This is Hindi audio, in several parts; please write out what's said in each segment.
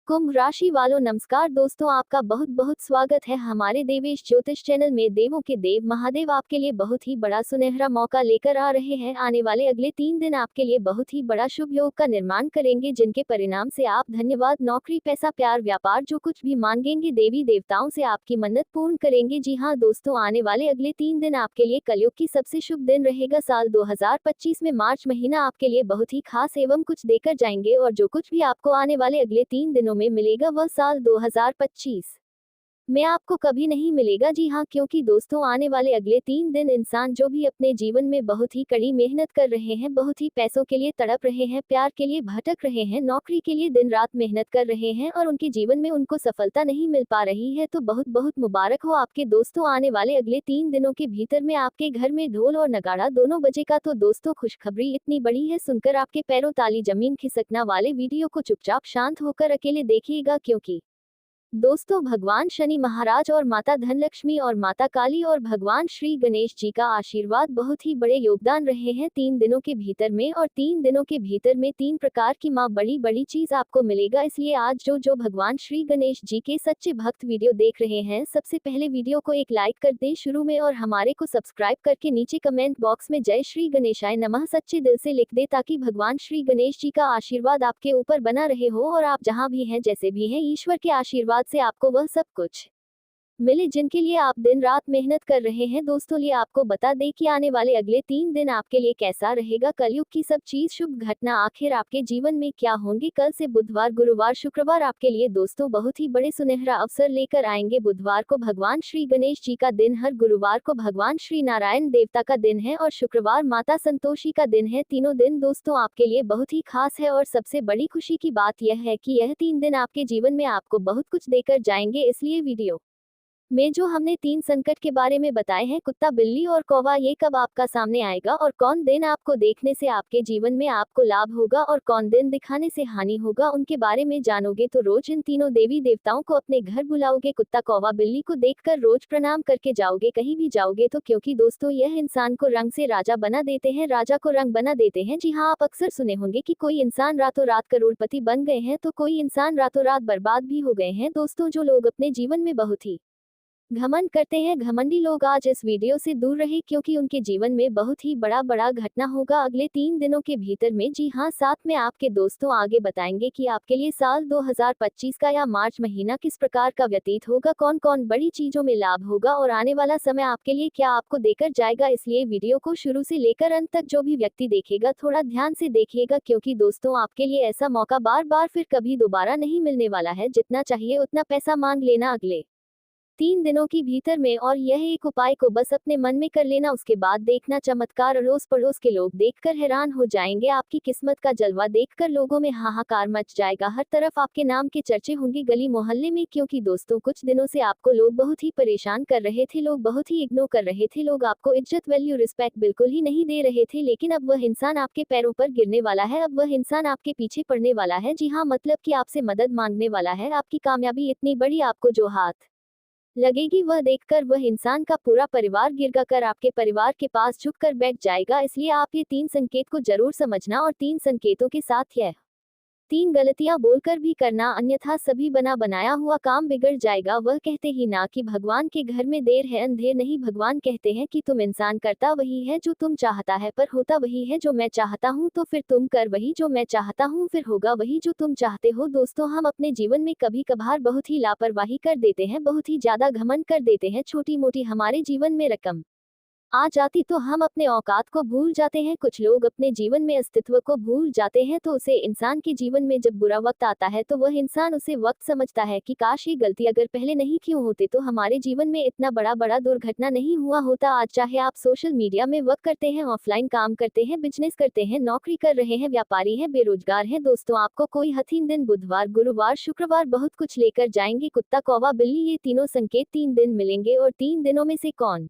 कुंभ राशि वालों नमस्कार दोस्तों, आपका बहुत बहुत स्वागत है हमारे देवेश ज्योतिष चैनल में। देवों के देव महादेव आपके लिए बहुत ही बड़ा सुनहरा मौका लेकर आ रहे हैं। आने वाले अगले 3 दिन आपके लिए बहुत ही बड़ा शुभ योग का निर्माण करेंगे, जिनके परिणाम से आप धन्यवाद, नौकरी, पैसा, प्यार, व्यापार जो कुछ भी मांगेंगे देवी देवताओं से आपकी मन्नत पूर्ण करेंगे। जी हाँ दोस्तों, आने वाले अगले 3 दिन आपके लिए कलयुग की सबसे शुभ दिन रहेगा। साल 2025 में मार्च महीना आपके लिए बहुत ही खास एवं कुछ देकर जाएंगे, और जो कुछ भी आपको आने वाले अगले 3 दिनों में मिलेगा वह साल 2025 में आपको कभी नहीं मिलेगा। जी हाँ, क्योंकि दोस्तों आने वाले अगले 3 दिन इंसान जो भी अपने जीवन में बहुत ही कड़ी मेहनत कर रहे हैं, बहुत ही पैसों के लिए तड़प रहे हैं, प्यार के लिए भटक रहे हैं, नौकरी के लिए दिन रात मेहनत कर रहे हैं और उनके जीवन में उनको सफलता नहीं मिल पा रही है, तो बहुत बहुत मुबारक हो आपके दोस्तों। आने वाले अगले 3 दिनों के भीतर में आपके घर में ढोल और नगाड़ा दोनों बजेगा। तो दोस्तों खुशखबरी इतनी बड़ी है, सुनकर आपके पैरों ताली जमीन खिसकना वाले वीडियो को चुपचाप शांत होकर अकेले देखिएगा, क्योंकि दोस्तों भगवान शनि महाराज और माता धनलक्ष्मी और माता काली और भगवान श्री गणेश जी का आशीर्वाद बहुत ही बड़े योगदान रहे हैं 3 दिनों के भीतर में, और 3 दिनों के भीतर में 3 प्रकार की माँ बड़ी बड़ी चीज आपको मिलेगा। इसलिए आज जो भगवान श्री गणेश जी के सच्चे भक्त वीडियो देख रहे हैं, सबसे पहले वीडियो को एक लाइक कर दें शुरू में, और हमारे को सब्सक्राइब करके नीचे कमेंट बॉक्स में जय श्री गणेशाय नमः सच्चे दिल से लिख दे, ताकि भगवान श्री गणेश जी का आशीर्वाद आपके ऊपर बना रहे हो, और आप जहाँ भी हैं जैसे भी हैं ईश्वर के आशीर्वाद से आपको वह सब कुछ मिले जिनके लिए आप दिन रात मेहनत कर रहे हैं। दोस्तों लिए आपको बता दें कि आने वाले अगले 3 दिन आपके लिए कैसा रहेगा। कलयुग की सब चीज शुभ घटना आखिर आपके जीवन में क्या होंगी। कल से बुधवार, गुरुवार, शुक्रवार आपके लिए दोस्तों बहुत ही बड़े सुनहरा अवसर लेकर आएंगे। बुधवार को भगवान श्री गणेश जी का दिन है, गुरुवार को भगवान श्री नारायण देवता का दिन है, और शुक्रवार माता संतोषी का दिन है। तीनों दिन दोस्तों आपके लिए बहुत ही खास है, और सबसे बड़ी खुशी की बात यह है कि यह 3 दिन आपके जीवन में आपको बहुत कुछ देकर जाएंगे। इसलिए वीडियो में जो हमने 3 संकट के बारे में बताए हैं, कुत्ता, बिल्ली और कौवा, ये कब आपका सामने आएगा और कौन दिन आपको देखने से आपके जीवन में आपको लाभ होगा और कौन दिन दिखाने से हानि होगा, उनके बारे में जानोगे तो रोज इन तीनों देवी देवताओं को अपने घर बुलाओगे। कुत्ता, कौवा, बिल्ली को देखकर रोज प्रणाम करके जाओगे कहीं भी जाओगे तो, क्योंकि दोस्तों यह इंसान को रंग से राजा बना देते हैं, राजा को रंग बना देते हैं। जी हाँ, आप अक्सर सुने होंगे कि कोई इंसान रातों रात करोड़पति बन गए हैं, तो कोई इंसान रातों रात बर्बाद भी हो गए हैं। दोस्तों जो लोग अपने जीवन में बहुत ही घमंड करते हैं, घमंडी लोग आज इस वीडियो से दूर रहे, क्योंकि उनके जीवन में बहुत ही बड़ा घटना होगा अगले 3 दिनों के भीतर में। जी हाँ, साथ में आपके दोस्तों आगे बताएंगे कि आपके लिए साल 2025 का या मार्च महीना किस प्रकार का व्यतीत होगा, कौन कौन बड़ी चीजों में लाभ होगा और आने वाला समय आपके लिए क्या आपको देकर जाएगा। इसलिए वीडियो को शुरू से लेकर अंत तक जो भी व्यक्ति देखेगा थोड़ा ध्यान से देखिएगा, क्योंकि दोस्तों आपके लिए ऐसा मौका बार बार फिर कभी दोबारा नहीं मिलने वाला है। जितना चाहिए उतना पैसा मांग लेना अगले 3 दिनों की भीतर में, और यह एक उपाय को बस अपने मन में कर लेना, उसके बाद देखना चमत्कार। अड़ोस पड़ोस के लोग देखकर हैरान हो जाएंगे, आपकी किस्मत का जलवा देखकर लोगों में हाहाकार मच जाएगा, हर तरफ आपके नाम के चर्चे होंगे गली मोहल्ले में। क्योंकि दोस्तों कुछ दिनों से आपको लोग बहुत ही परेशान कर रहे थे, लोग बहुत ही इग्नोर कर रहे थे, लोग आपको इज्जत, वैल्यू, रिस्पेक्ट बिल्कुल ही नहीं दे रहे थे, लेकिन अब वह इंसान आपके पैरों पर गिरने वाला है, अब वह इंसान आपके पीछे पड़ने वाला है। जी हाँ, मतलब कि आपसे मदद मांगने वाला है। आपकी कामयाबी इतनी बड़ी आपको जो हाथ लगेगी वह देखकर वह इंसान का पूरा परिवार गिर कर आपके परिवार के पास झुककर बैठ जाएगा। इसलिए आप ये 3 संकेत को जरूर समझना, और 3 संकेतों के साथ यह 3 गलतियां बोलकर भी करना, अन्यथा सभी बना बनाया हुआ काम बिगड़ जाएगा। वह कहते ही ना कि भगवान के घर में देर है अंधेर नहीं, भगवान कहते हैं कि तुम इंसान करता वही है जो तुम चाहता है, पर होता वही है जो मैं चाहता हूँ, तो फिर तुम कर वही जो मैं चाहता हूँ, फिर होगा वही जो तुम चाहते हो। दोस्तों हम अपने जीवन में कभी कभार बहुत ही लापरवाही कर देते हैं, बहुत ही ज्यादा घमंड कर देते हैं, छोटी मोटी हमारे जीवन में रकम आ जाती तो हम अपने औकात को भूल जाते हैं, कुछ लोग अपने जीवन में अस्तित्व को भूल जाते हैं, तो उसे इंसान के जीवन में जब बुरा वक्त आता है तो वह इंसान उसे वक्त समझता है कि काश ये गलती अगर पहले नहीं क्यों होते तो हमारे जीवन में इतना बड़ा दुर्घटना नहीं हुआ होता। आज चाहे आप सोशल मीडिया में वर्क करते हैं, ऑफलाइन काम करते हैं, बिजनेस करते हैं, नौकरी कर रहे हैं, व्यापारी हैं, बेरोजगार हैं, दोस्तों आपको कोई हथीन दिन बुधवार, गुरुवार, शुक्रवार बहुत कुछ लेकर जाएंगे। कुत्ता, कौवा, बिल्ली, ये तीनों संकेत 3 दिन मिलेंगे, और 3 दिनों में से कौन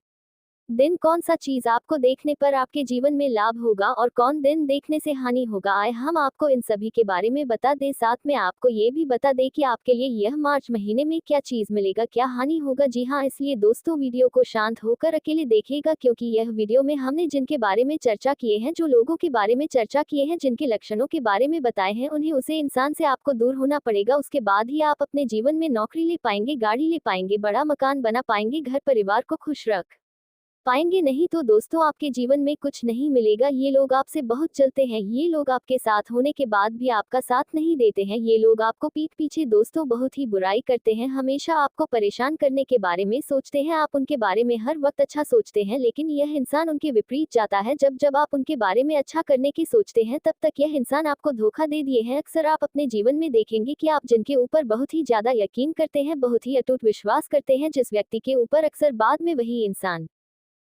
दिन कौन सा चीज आपको देखने पर आपके जीवन में लाभ होगा और कौन दिन देखने से हानि होगा, आए हम आपको इन सभी के बारे में बता दें। साथ में आपको ये भी बता दें कि आपके लिए यह मार्च महीने में क्या चीज मिलेगा, क्या हानि होगा। जी हाँ, इसलिए दोस्तों वीडियो को शांत होकर अकेले देखिएगा, क्योंकि यह वीडियो में हमने जिनके बारे में चर्चा किए हैं, जो लोगों के बारे में चर्चा किए हैं, जिनके लक्षणों के बारे में बताए हैं, उन्हें उसे इंसान से आपको दूर होना पड़ेगा। उसके बाद ही आप अपने जीवन में नौकरी ले पाएंगे, गाड़ी ले पाएंगे, बड़ा मकान बना पाएंगे, घर परिवार को खुश रख पाएंगे। नहीं तो दोस्तों आपके जीवन में कुछ नहीं मिलेगा। ये लोग आपसे बहुत जलते हैं, ये लोग आपके साथ होने के बाद भी आपका साथ नहीं देते हैं, ये लोग आपको पीठ पीछे दोस्तों बहुत ही बुराई करते हैं, हमेशा आपको परेशान करने के बारे में सोचते हैं, आप उनके बारे में हर वक्त अच्छा सोचते हैं, लेकिन यह इंसान उनके विपरीत जाता है। जब जब आप उनके बारे में अच्छा करने की सोचते हैं, तब तक यह इंसान आपको धोखा दे दिए हैं। अक्सर आप अपने जीवन में देखेंगे कि आप जिनके ऊपर बहुत ही ज्यादा यकीन करते हैं, बहुत ही अटूट विश्वास करते हैं, जिस व्यक्ति के ऊपर अक्सर बाद में वही इंसान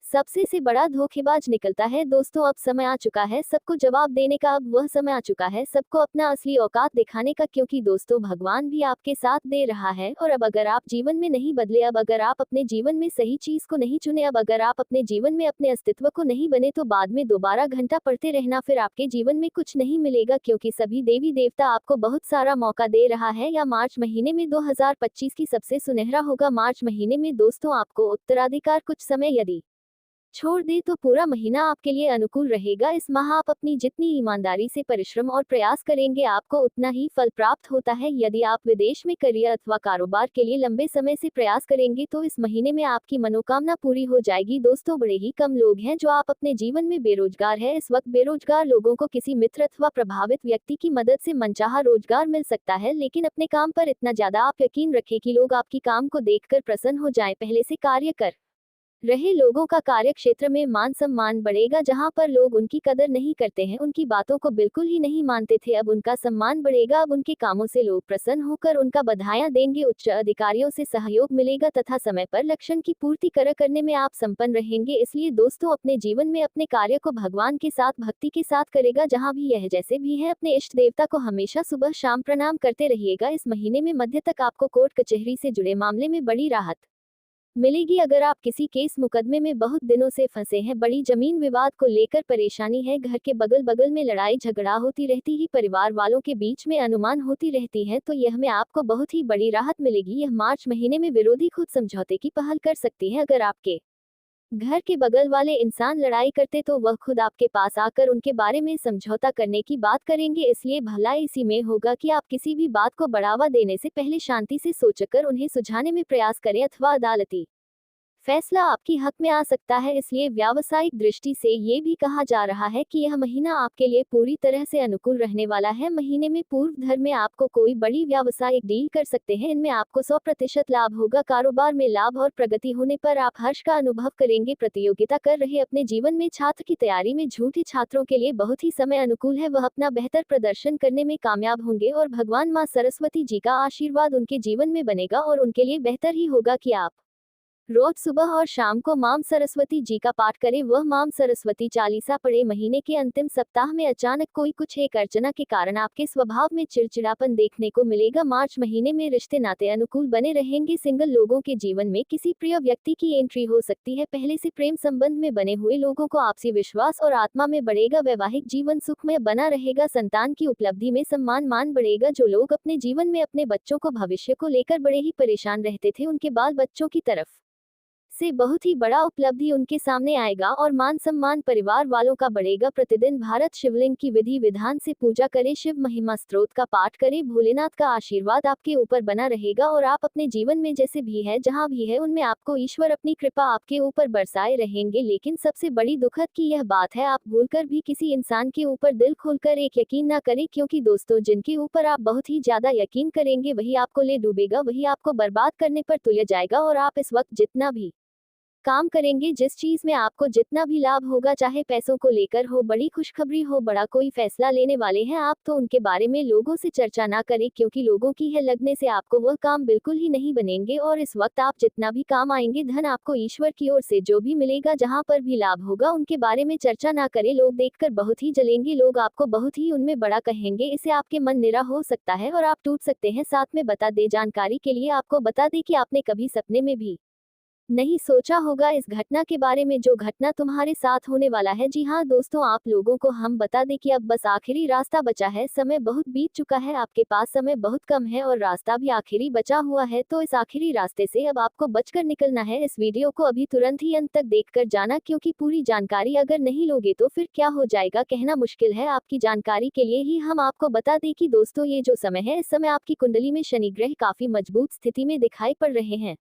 सबसे से बड़ा धोखेबाज निकलता है। दोस्तों अब समय आ चुका है सबको जवाब देने का, अब वह समय आ चुका है सबको अपना असली औकात दिखाने का, क्योंकि दोस्तों भगवान भी आपके साथ दे रहा है। और अब अगर आप जीवन में नहीं बदले, अब अगर आप अपने जीवन में सही चीज को नहीं चुने, अब अगर आप अपने जीवन में अपने अस्तित्व को नहीं बने, तो बाद में दोबारा घंटा पढ़ते रहना, फिर आपके जीवन में कुछ नहीं मिलेगा, क्योंकि सभी देवी देवता आपको बहुत सारा मौका दे रहा है। या मार्च महीने में 2025 की सबसे सुनहरा होगा। मार्च महीने में दोस्तों आपको उत्तराधिकार कुछ समय यदि छोड़ दे तो पूरा महीना आपके लिए अनुकूल रहेगा। इस माह आप अपनी जितनी ईमानदारी से परिश्रम और प्रयास करेंगे, आपको उतना ही फल प्राप्त होता है। यदि आप विदेश में करियर अथवा कारोबार के लिए लंबे समय से प्रयास करेंगे, तो इस महीने में आपकी मनोकामना पूरी हो जाएगी। दोस्तों बड़े ही कम लोग हैं जो आप अपने जीवन में बेरोजगार है। इस वक्त बेरोजगार लोगों को किसी मित्र अथवा प्रभावित व्यक्ति की मदद से मनचाहा रोजगार मिल सकता है, लेकिन अपने काम पर इतना ज्यादा आप यकीन रखें कि लोग आपकी काम को देखकर प्रसन्न हो जाएं। पहले से कार्य कर रहे लोगों का कार्य क्षेत्र में मान सम्मान बढ़ेगा। जहां पर लोग उनकी कदर नहीं करते हैं, उनकी बातों को बिल्कुल ही नहीं मानते थे, अब उनका सम्मान बढ़ेगा। अब उनके कामों से लोग प्रसन्न होकर उनका बधाइयां देंगे, उच्च अधिकारियों से सहयोग मिलेगा तथा समय पर लक्ष्य की पूर्ति करने में आप संपन्न रहेंगे। इसलिए दोस्तों अपने जीवन में अपने कार्य को भगवान के साथ भक्ति के साथ करेगा, जहाँ भी यह जैसे भी है अपने इष्ट देवता को हमेशा सुबह शाम प्रणाम करते रहिएगा। इस महीने में मध्य तक आपको कोर्ट कचहरी से जुड़े मामले में बड़ी राहत मिलेगी। अगर आप किसी केस मुकदमे में बहुत दिनों से फंसे हैं, बड़ी जमीन विवाद को लेकर परेशानी है, घर के बगल बगल में लड़ाई झगड़ा होती रहती ही, परिवार वालों के बीच में अनुमान होती रहती है, तो यह में आपको बहुत ही बड़ी राहत मिलेगी। यह मार्च महीने में विरोधी खुद समझौते की पहल कर सकती है। अगर आपके घर के बगल वाले इंसान लड़ाई करते तो वह खुद आपके पास आकर उनके बारे में समझौता करने की बात करेंगे। इसलिए भला इसी में होगा कि आप किसी भी बात को बढ़ावा देने से पहले शांति से सोचकर उन्हें सुलझाने में प्रयास करें, अथवा अदालती फैसला आपकी हक में आ सकता है। इसलिए व्यावसायिक दृष्टि से ये भी कहा जा रहा है कि यह महीना आपके लिए पूरी तरह से अनुकूल रहने वाला है। महीने में पूर्व धर में आपको कोई बड़ी व्यावसायिक डील कर सकते हैं, इनमें आपको 100% लाभ होगा। कारोबार में लाभ और प्रगति होने पर आप हर्ष का अनुभव करेंगे। प्रतियोगिता कर रहे अपने जीवन में छात्र की तैयारी में झूठे छात्रों के लिए बहुत ही समय अनुकूल है, वह अपना बेहतर प्रदर्शन करने में कामयाब होंगे और भगवान माँ सरस्वती जी का आशीर्वाद उनके जीवन में बनेगा और उनके लिए बेहतर ही होगा कि आप रोज सुबह और शाम को माम सरस्वती जी का पाठ करें, वह माम सरस्वती चालीसा पढ़े। महीने के अंतिम सप्ताह में अचानक कोई कुछ एक अर्चना के कारण आपके स्वभाव में चिड़चिड़ापन देखने को मिलेगा। मार्च महीने में रिश्ते नाते अनुकूल बने रहेंगे। सिंगल लोगों के जीवन में किसी प्रिय व्यक्ति की एंट्री हो सकती है। पहले से प्रेम संबंध में बने हुए लोगों को आपसी विश्वास और आत्मा में बढ़ेगा। वैवाहिक जीवन सुखमय बना रहेगा। संतान की उपलब्धि में सम्मान मान बढ़ेगा। जो लोग अपने जीवन में अपने बच्चों को भविष्य को लेकर बड़े ही परेशान रहते थे, उनके बाल बच्चों की तरफ से बहुत ही बड़ा उपलब्धि उनके सामने आएगा और मान सम्मान परिवार वालों का बढ़ेगा। प्रतिदिन भारत शिवलिंग की विधि विधान से पूजा करें, शिव महिमा स्तोत्र का पाठ करें, भोलेनाथ का आशीर्वाद आपके ऊपर बना रहेगा और आप अपने जीवन में जैसे भी है जहां भी है उनमें आपको ईश्वर अपनी कृपा आपके ऊपर बरसाए रहेंगे। लेकिन सबसे बड़ी दुखद की यह बात है, आप भूलकर भी किसी इंसान के ऊपर दिल खोलकर एक यकीन न करें, क्योंकि दोस्तों जिनके ऊपर आप बहुत ही ज्यादा यकीन करेंगे वही आपको ले डूबेगा, वही आपको बर्बाद करने पर तुल जाएगा। और आप इस वक्त जितना भी काम करेंगे, जिस चीज में आपको जितना भी लाभ होगा, चाहे पैसों को लेकर हो, बड़ी खुशखबरी हो, बड़ा कोई फैसला लेने वाले हैं आप, तो उनके बारे में लोगों से चर्चा ना करें, क्योंकि लोगों की है लगने से आपको वह काम बिल्कुल ही नहीं बनेंगे। और इस वक्त आप जितना भी काम आएंगे, धन आपको ईश्वर की ओर से जो भी मिलेगा, जहां पर भी लाभ होगा, उनके बारे में चर्चा ना करें। लोग देखकर बहुत ही जलेंगे, लोग आपको बहुत ही उनमें बड़ा कहेंगे, इससे आपके मन निरा हो सकता है और आप टूट सकते हैं। साथ में बता दे जानकारी के लिए आपको बता दें कि आपने कभी सपने में भी नहीं सोचा होगा इस घटना के बारे में जो घटना तुम्हारे साथ होने वाला है। जी हाँ दोस्तों, आप लोगों को हम बता दें कि अब बस आखिरी रास्ता बचा है, समय बहुत बीत चुका है, आपके पास समय बहुत कम है और रास्ता भी आखिरी बचा हुआ है। तो इस आखिरी रास्ते से अब आपको बचकर निकलना है। इस वीडियो को अभी तुरंत ही अंत तक देखकर जाना, क्योंकि पूरी जानकारी अगर नहीं लोगे तो फिर क्या हो जाएगा कहना मुश्किल है। आपकी जानकारी के लिए ही हम आपको बता दें कि दोस्तों ये जो समय है, इस समय आपकी कुंडली में शनि ग्रह काफी मजबूत स्थिति में दिखाई पड़ रहे हैं,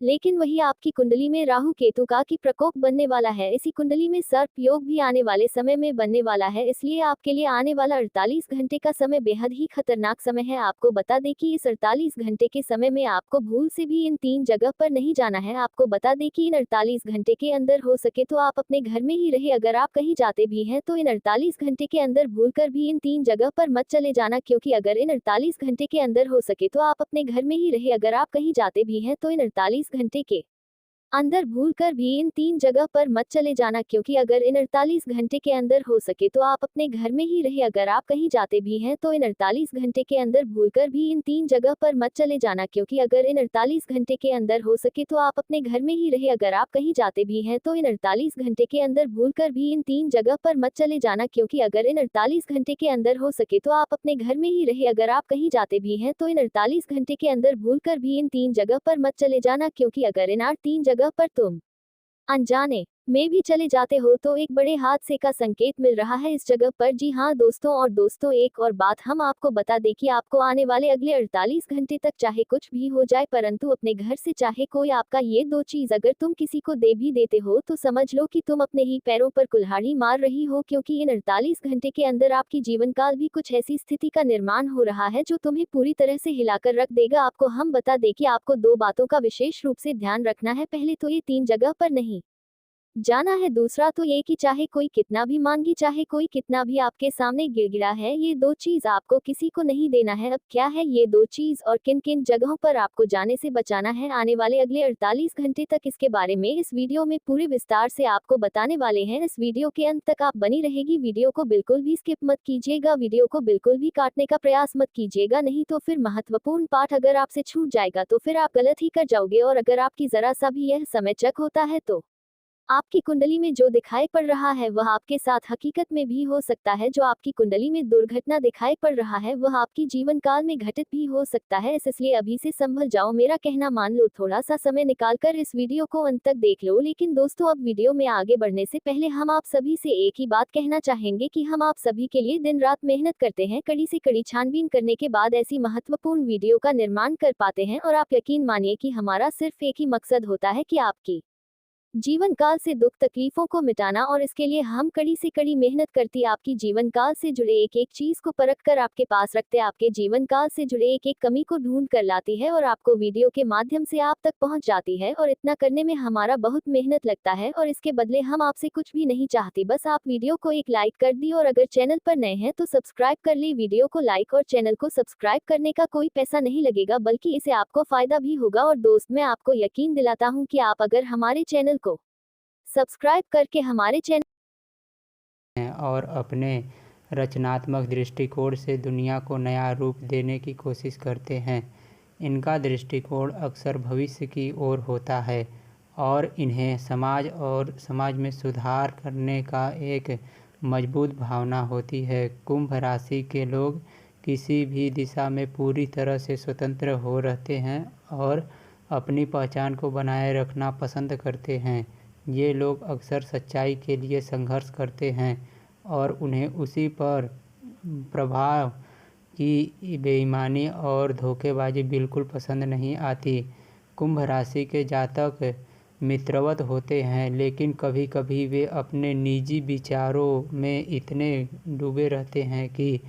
लेकिन वही आपकी कुंडली में राहु केतु का की प्रकोप बनने वाला है। इसी कुंडली में सर्प योग भी आने वाले समय में बनने वाला है, इसलिए आपके लिए आने वाला 48 घंटे का समय बेहद ही खतरनाक समय है। आपको बता दें कि इस 48 घंटे के समय में आपको भूल से भी इन 3 जगह पर नहीं जाना है। आपको बता दें कि इन 48 घंटे के अंदर हो सके तो आप अपने घर में ही रहे। अगर आप कहीं जाते भी हैं तो इन 48 घंटे के अंदर भूलकर भी इन 3 जगह पर मत चले जाना, क्योंकि अगर इन 48 घंटे के अंदर हो सके तो आप अपने घर में ही रहे। अगर आप कहीं जाते भी हैं तो इन 48 घंटे के अंदर भूलकर भी इन 3 जगह पर मत चले जाना, क्योंकि अगर इन 48 घंटे के अंदर हो सके तो आप अपने घर में ही रहे। अगर आप कहीं जाते भी हैं तो इन 48 घंटे के अंदर भूलकर भी इन 3 जगह पर मत चले जाना, क्योंकि अगर इन 48 घंटे के अंदर हो सके तो आप अपने घर में ही रहे। अगर आप कहीं जाते भी हैं तो इन 48 घंटे के अंदर भूलकर भी इन 3 जगह पर मत चले जाना, क्योंकि अगर इन 48 घंटे के अंदर हो सके तो आप अपने घर में ही रहे। अगर आप कहीं जाते भी हैं तो इन 48 घंटे के अंदर भूलकर भी इन 3 जगह पर मत चले जाना, क्योंकि अगर इन 3 जगह पर तुम अनजाने में भी चले जाते हो तो एक बड़े हादसे का संकेत मिल रहा है इस जगह पर। जी हाँ दोस्तों, एक और बात हम आपको बता दें कि आपको आने वाले अगले 48 घंटे तक चाहे कुछ भी हो जाए, परंतु अपने घर से चाहे कोई आपका ये 2 चीज अगर तुम किसी को दे भी देते हो तो समझ लो कि तुम अपने ही पैरों पर कुल्हाड़ी मार रही हो, क्योंकि इन 48 घंटे के अंदर आपकी जीवन काल भी कुछ ऐसी स्थिति का निर्माण हो रहा है जो तुम्हें पूरी तरह से हिलाकर रख देगा। आपको हम बता दें कि आपको 2 बातों का विशेष रूप से ध्यान रखना है। पहले तो ये 3 जगह पर नहीं जाना है, दूसरा तो ये कि चाहे कोई कितना भी मांगी, चाहे कोई कितना भी आपके सामने गिड़गिड़ा है, ये 2 चीज आपको किसी को नहीं देना है। अब क्या है ये 2 चीज और किन किन जगहों पर आपको जाने से बचाना है आने वाले अगले 48 घंटे तक, इसके बारे में इस वीडियो में पूरे विस्तार से आपको बताने वाले हैं। इस वीडियो के अंत तक आप बनी रहेगी। वीडियो को बिल्कुल भी स्किप मत कीजिएगा, वीडियो को बिल्कुल भी काटने का प्रयास मत कीजिएगा, नहीं तो फिर महत्वपूर्ण पाठ अगर आपसे छूट जाएगा तो फिर आप गलत ही कर जाओगे। और अगर आपकी जरा सा भी यह समय चेक होता है तो आपकी कुंडली में जो दिखाई पड़ रहा है वह आपके साथ हकीकत में भी हो सकता है। जो आपकी कुंडली में दुर्घटना दिखाई पड़ रहा है वह आपकी जीवन काल में घटित भी हो सकता है, इसलिए अभी से संभल जाओ, मेरा कहना मान लो। थोड़ा सा समय निकालकर इस वीडियो को अंत तक देख लो। लेकिन दोस्तों, अब वीडियो में आगे बढ़ने से पहले हम आप सभी से एक ही बात कहना चाहेंगे कि हम आप सभी के लिए दिन रात मेहनत करते हैं, कड़ी से कड़ी छानबीन करने के बाद ऐसी महत्वपूर्ण वीडियो का निर्माण कर पाते हैं। और आप यकीन मानिए कि हमारा सिर्फ एक ही मकसद होता है कि आपकी जीवन काल से दुख तकलीफों को मिटाना, और इसके लिए हम कड़ी से कड़ी मेहनत करती आपकी जीवन काल से जुड़े एक एक चीज को परख कर आपके पास रखते, आपके जीवन काल से जुड़े एक एक कमी को ढूंढ कर लाती है और आपको वीडियो के माध्यम से आप तक पहुंच जाती है। और इतना करने में हमारा बहुत मेहनत लगता है और इसके बदले हम आपसे कुछ भी नहीं चाहते, बस आप वीडियो को एक लाइक कर दी और अगर चैनल पर नए हैं तो सब्सक्राइब कर ली। वीडियो को लाइक और चैनल को सब्सक्राइब करने का कोई पैसा नहीं लगेगा, बल्कि इसे आपको फायदा भी होगा। और दोस्त, मैं आपको यकीन दिलाता हूँ कि आप अगर हमारे चैनल को सब्सक्राइब करके हमारे चैनल हैं और अपने रचनात्मक दृष्टिकोण से दुनिया को नया रूप देने की कोशिश करते हैं। इनका दृष्टिकोण अक्सर भविष्य की ओर होता है और इन्हें समाज में सुधार करने का एक मजबूत भावना होती है। कुंभ राशि के लोग किसी भी दिशा में पूरी तरह से स्वतंत्र हो रहते हैं और अपनी पहचान को बनाए रखना पसंद करते हैं। ये लोग अक्सर सच्चाई के लिए संघर्ष करते हैं और उन्हें उसी पर प्रभाव की बेईमानी और धोखेबाजी बिल्कुल पसंद नहीं आती। कुंभ राशि के जातक मित्रवत होते हैं, लेकिन कभी कभी वे अपने निजी विचारों में इतने डूबे रहते हैं कि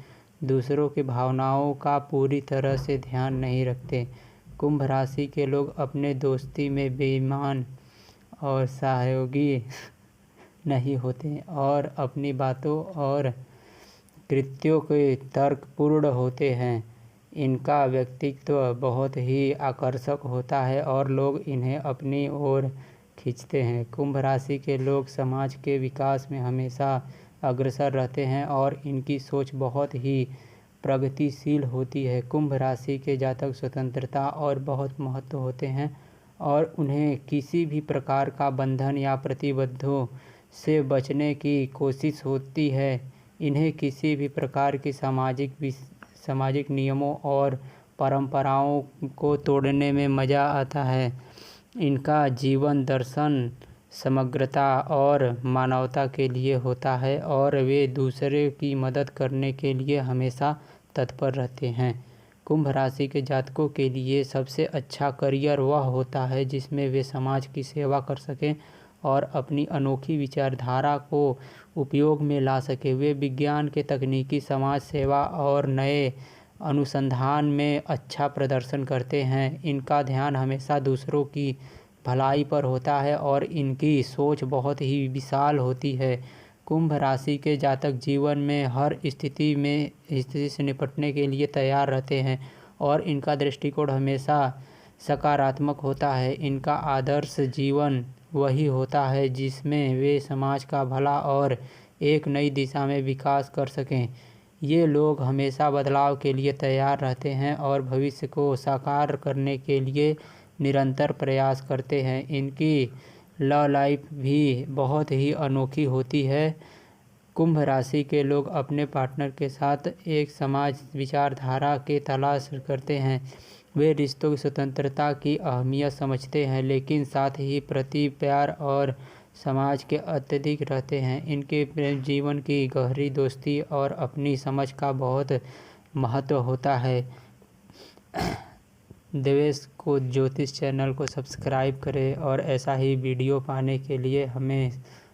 दूसरों की भावनाओं का पूरी तरह से ध्यान नहीं रखते। कुंभ राशि के लोग अपने दोस्ती में बेईमान और सहयोगी नहीं होते और अपनी बातों और कृत्यों के तर्कपूर्ण होते हैं। इनका व्यक्तित्व बहुत ही आकर्षक होता है और लोग इन्हें अपनी ओर खींचते हैं। कुंभ राशि के लोग समाज के विकास में हमेशा अग्रसर रहते हैं और इनकी सोच बहुत ही प्रगतिशील होती है। कुंभ राशि के जातक स्वतंत्रता और बहुत महत्व होते हैं और उन्हें किसी भी प्रकार का बंधन या प्रतिबंधों से बचने की कोशिश होती है। इन्हें किसी भी प्रकार की सामाजिक नियमों और परंपराओं को तोड़ने में मज़ा आता है। इनका जीवन दर्शन समग्रता और मानवता के लिए होता है और वे दूसरे की मदद करने के लिए हमेशा तत्पर रहते हैं। कुंभ राशि के जातकों के लिए सबसे अच्छा करियर वह होता है जिसमें वे समाज की सेवा कर सकें और अपनी अनोखी विचारधारा को उपयोग में ला सकें। वे विज्ञान के तकनीकी, समाज सेवा और नए अनुसंधान में अच्छा प्रदर्शन करते हैं। इनका ध्यान हमेशा दूसरों की भलाई पर होता है और इनकी सोच बहुत ही विशाल होती है। कुंभ राशि के जातक जीवन में हर स्थिति से निपटने के लिए तैयार रहते हैं और इनका दृष्टिकोण हमेशा सकारात्मक होता है। इनका आदर्श जीवन वही होता है जिसमें वे समाज का भला और एक नई दिशा में विकास कर सकें। ये लोग हमेशा बदलाव के लिए तैयार रहते हैं और भविष्य को साकार करने के लिए निरंतर प्रयास करते हैं। इनकी लव लाइफ भी बहुत ही अनोखी होती है। कुंभ राशि के लोग अपने पार्टनर के साथ एक समाज विचारधारा के तलाश करते हैं। वे रिश्तों की स्वतंत्रता की अहमियत समझते हैं लेकिन साथ ही प्रति प्यार और समाज के अत्यधिक रहते हैं। इनके प्रेम जीवन की गहरी दोस्ती और अपनी समझ का बहुत महत्व होता है। देवेश को ज्योतिष चैनल को सब्सक्राइब करें और ऐसा ही वीडियो पाने के लिए हमें